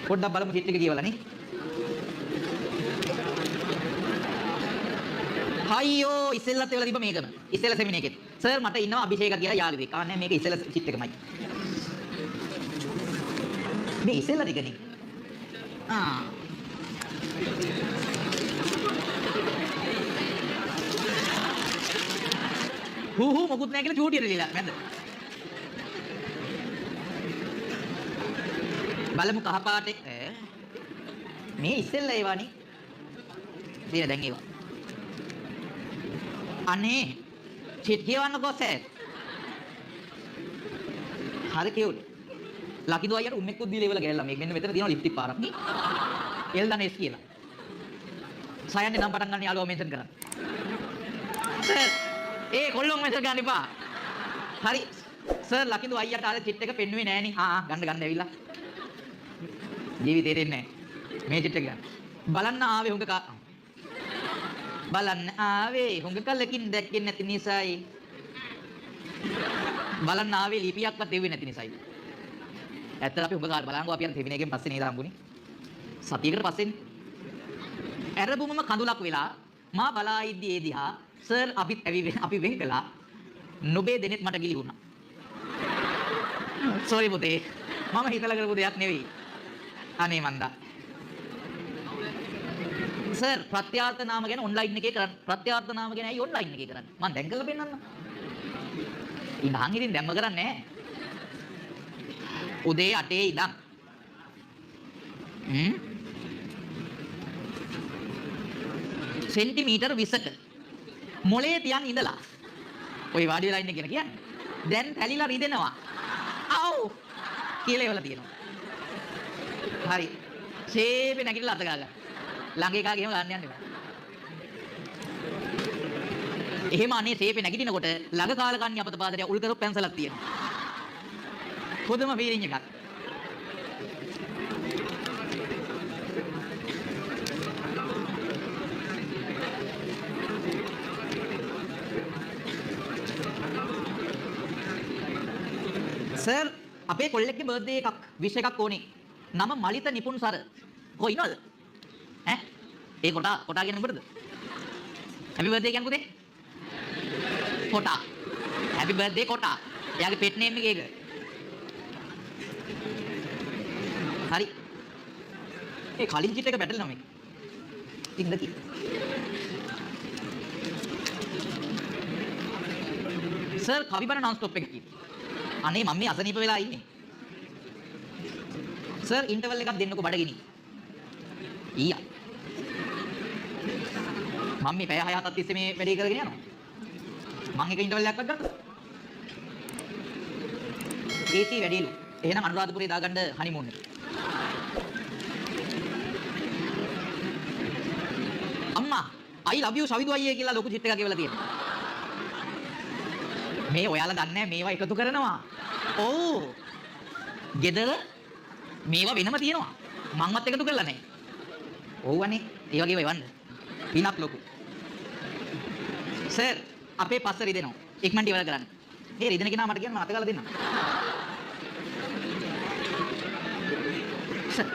පොඩ්ඩක් බලමු චිත් එක කියවලා නේ. අයියෝ ඉස්සෙල්ලත් ඒවල තිබ්බ මේකම. ඉස්සෙල්ල සෙමින එකේ. සර් මට ඉන්නවා අභිෂේක කියලා යාළුවෙක්. ආන්නේ මේක ඉස්සෙල්ල චිත් එකමයි. මේ ඉස්සෙල්ල ටිකනේ. හූ මොකුත් නැහැ කියලා චූටියට දීලා නැද්ද? බලමු කහ පාටේ මේ ඉස්සෙල්ල ඒවානේ. දින දැන් ඒවා. අනේ චිත් කියවන්නකෝ සර්. හරි කියුත්. ලකිදු අයියට උම්මෙක්කුත් දීලා ඉවල ගෑල්ලා මේක මෙන්න මෙතන තියෙනවා ලිප්ටික් පාරක් නේ. එල්දනේස් කියලා. සයන්නේ නම් පටන් ගන්න යාළුවා මෙන්ෂන් කරන්න. සර් ඒ කොල්ලොන් මෙන්ෂන් ගන්න එපා. හරි. සර් ලකිදු අයියට ආද චිත් එක පෙන්නුවේ නෑනේ. ගන්න ඇවිල්ලා. ජීවිතේ දෙන්නේ නෑ. මේ චිත් එක ගන්න. බලන්න ආවේ හුඟ බලන්න ආවේ හුඟ කලකින් දැක්කේ නැති නිසායි. බලන්න ආවේ ලිපියක්වත් දෙන්නේ නැති නිසායි. ඇත්තට අපි හුඟ කාල බලංගෝ අපි යන තෙමිනේගෙන් පස්සේ නේද හම්බුනේ. සතියකට පස්සේනේ. ඇරබුමම කඳුලක් වෙලා මා බලා ඉද්දී ඒ දිහා සර් අපි වෙන් කළා. නොබේ දෙනෙත් මට ගිලි වුණා. සෝරි පුතේ. මම හිතලා කරපු දෙයක් නෙවෙයි. අනේ මන්දා. සර් ප්‍රත්‍යාර්ථ නාම ගැන ඔන්ලයින් එකේ කරන්න. ප්‍රත්‍යාර්ථ නාම ගැන ඇයි ඔන්ලයින් එකේ කරන්නේ? මම දැන් කරලා පෙන්නන්නම්. ඉතින් දැම්ම කරන්නේ නැහැ. උදේ 8 ඉඳන් සෙන්ටිමීටර් 20ක මොලේ තියන් ඉඳලා ඔය වාඩි වෙලා ඉන්න කියන කියන්නේ. දැන් තැලිලා රිදෙනවා. ආව් කියලා ඒවල තියෙනවා. හරි. ෂේපේ නැගිටලා අත ගාගන්න. ළඟ එකාගේ එහෙම ගන්න යන්න එපා. එහෙම අනේ ෂේපේ නැගිටිනකොට ළඟ කාලකන්ණි අපත පාදයට උල් කරපු පැන්සලක් තියෙනවා. පොදුම ෆීලිං එකක්. සර් අපේ කොල්ලෙක්ගේ බර්ත්ඩේ එකක් විශ් එකක් ඕනේ. නම මලිත නිපුන් සර. කොහේ ඉනවද? ඈ? ඒ කොටා කියන උඹටද? හැපි බර්ත්ඩේ කියන්නේ පුතේ? කොටා. හැපි බර්ත්ඩේ කොටා. එයාගේ පෙට් නේම් එක ඒක. හරි. ඒ කලින් චිත් එක බැටල් නම එක. ඉන්නකි. සර් කවිබන non stop එක කිව්වා. අනේ මම මේ අසනීප වෙලා ඉන්නේ. සර් ඉන්ටර්වල් එකක් දෙන්නකෝ බඩගිනි. ඊයා. මම මේ පැය 6-7ක් තිස්සේ මේ වැඩේ කරගෙන යනවා. මම එක ඉන්ටර්වල් එකක් ගන්නද? AC වැඩිලු. එහෙනම් අනුරාධපුරේ දාගන්න හනිමූන් එක. අම්මා I love you සවිදු අයියේ කියලා ලොකු චිත් එකක් ගෙවලා තියෙනවා. මේ ඔයාලා දන්නේ නැහැ මේවා එකතු කරනවා. ඕ. ගෙදර මේවා වෙනම තියෙනවා. මංවත් එකතු කරලා නැහැ. ඕවනේ. ඒ වගේ වවන්න. පිනක් ලොකු. සර් අපේ පස්ස රිදෙනවා. ඉක්මනට ඉවර කරන්න. මේ රිදෙන කෙනා මට කියන්න මම අත ගාලා දෙන්නම්. සර්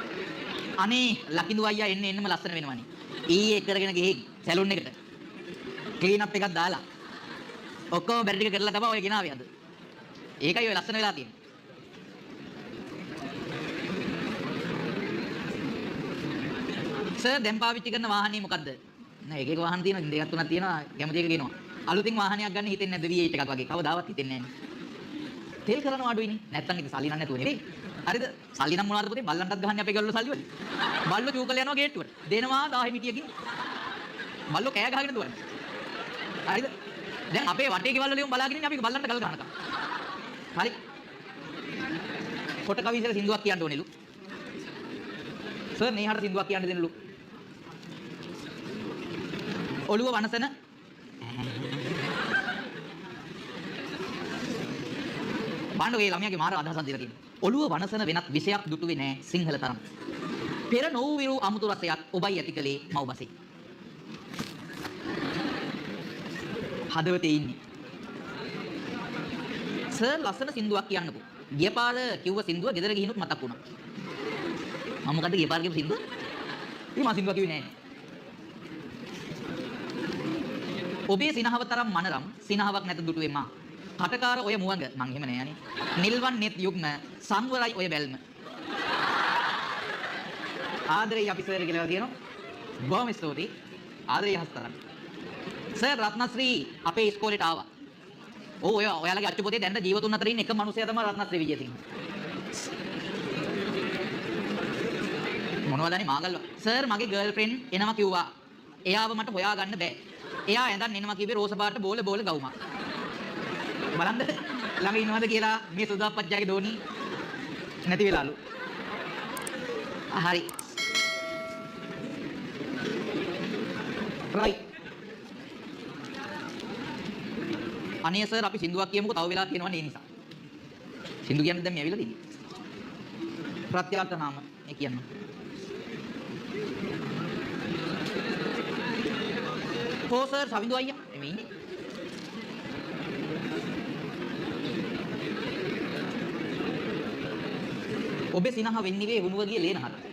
අනේ ලකිඳු අයියා එන්නම ලස්සන වෙනවනේ. ඊයේ කරගෙන ගිහින් සැලුන් එකට ක්ලීන් අප් එකක් දාලා ඔක්කොම බැරි ටික කරලා තමයි ඔය ගෙනාවේ අද. ඒකයි ඔය ලස්සන වෙලා තියෙන්නේ. සර් දැන් පාවිච්චි කරන වාහනේ මොකද්ද? නෑ එක වාහන තියෙනවා දෙකක් තුනක් තියෙනවා කැමති එක ගෙනවා. අලුතින් වාහනයක් ගන්න හිතෙන්නේ නැද්ද V8 එකක් වගේ? කවදාවත් හිතෙන්නේ නෑනේ. තෙල් කරනවා අඩුයිනේ. නැත්තම් ඉතින් සල්ලි නැතුව නෙවෙයි. හරිද? සල්ලි නම් මොනවද පුතේ? බල්ලන්ටත් ගහන්නේ අපේ ගල්වල සල්ලි වල. බල්ලෝ චූකල යනවා ගේට්ටුවට. දෙනවා 10 මිටියකින්. බල්ලෝ කෑ ගහගෙන දුවන්නේ. හරිද? දැන් අපේ වටේ ගෙවල් වලින් බලාගෙන ඉන්නේ අපි බල්ලන්ට ගල් ගන්නකම්. හරි. කොට කවි ඉස්සර සින්දුවක් කියන්න ඕනෙලු. සර් මේහට සින්දුවක් කියන්න දෙන්නලු. ඔළුව වනසන බණ්ඩෝගේ ළමයාගේ මාර අදහසක් දීලා තියෙනවා. ඔළුව වනසන වෙනත් විෂයක් දුටුවේ නෑ සිංහල තරම්. පෙර නොවූ විරු අමුතු රසයක් ඔබයි ඇති කලේ මව්බසේ. හදවතේ ඉන්නේ. සර් ලස්සන සින්දුවක් කියන්නකෝ. ගිය පාර කිව්ව සින්දුව ගෙදර ගිහිනුත් මතක් වුණා. මම මොකද්ද ගිය පාර කියපු සින්දුව? ඉතින් මම සින්දුව කිව්වේ නෑ. ඔබේ සිනහව තරම් මනරම් සිනහවක් නැත දුටුවේ මා. කටකාර ඔය මුවඟ මං එහෙම නෑ අනේ. නිල්වන් නෙත් යුග්ම සංවරයි ඔය බැල්ම. ආදරේ අපි සර් කියලා කියනවා. බොහොම ස්තුතියි. ආදරේ හස්තරන්. සර් රත්නශ්‍රී අපේ ඉස්කෝලේට ආවා. ඔව් ඔයාලගේ අච්චු පොතේ දැන් ජීවතුන් අතර ඉන්න එක මිනිහයා තමයි රත්නශ්‍රී විජේසිංහ. මොනවදනේ මාගල් සර් මගේ ගර්ල්ෆ්‍රෙන්ඩ් එනවා කිව්වා. එයාව මට හොයාගන්න බෑ. එයා ඇඳන් එනවා කිව්වේ රෝස පාට බෝල ගවුමක්. බලන්න ළඟ ඉන්නවද කියලා මේ සුදාප්පච්චාගේ දෝනි නැති වෙලාලු. හරි. right. අනේ සර් අපි සින්දුවක් කියමුකෝ තව වෙලා තියෙනවනේ ඒ නිසා. සින්දු කියන්නේ දැන් මේ ඇවිල්ලා තියෙන්නේ. ප්‍රත්‍යර්ථ නාම ඒ කියන්නේ. කො සර් සවිඳු අයියා එමේ ඉන්නේ. ඔබේ සිනහ වෙන්නේ වේ වුණුව ගියේ ලේනහර.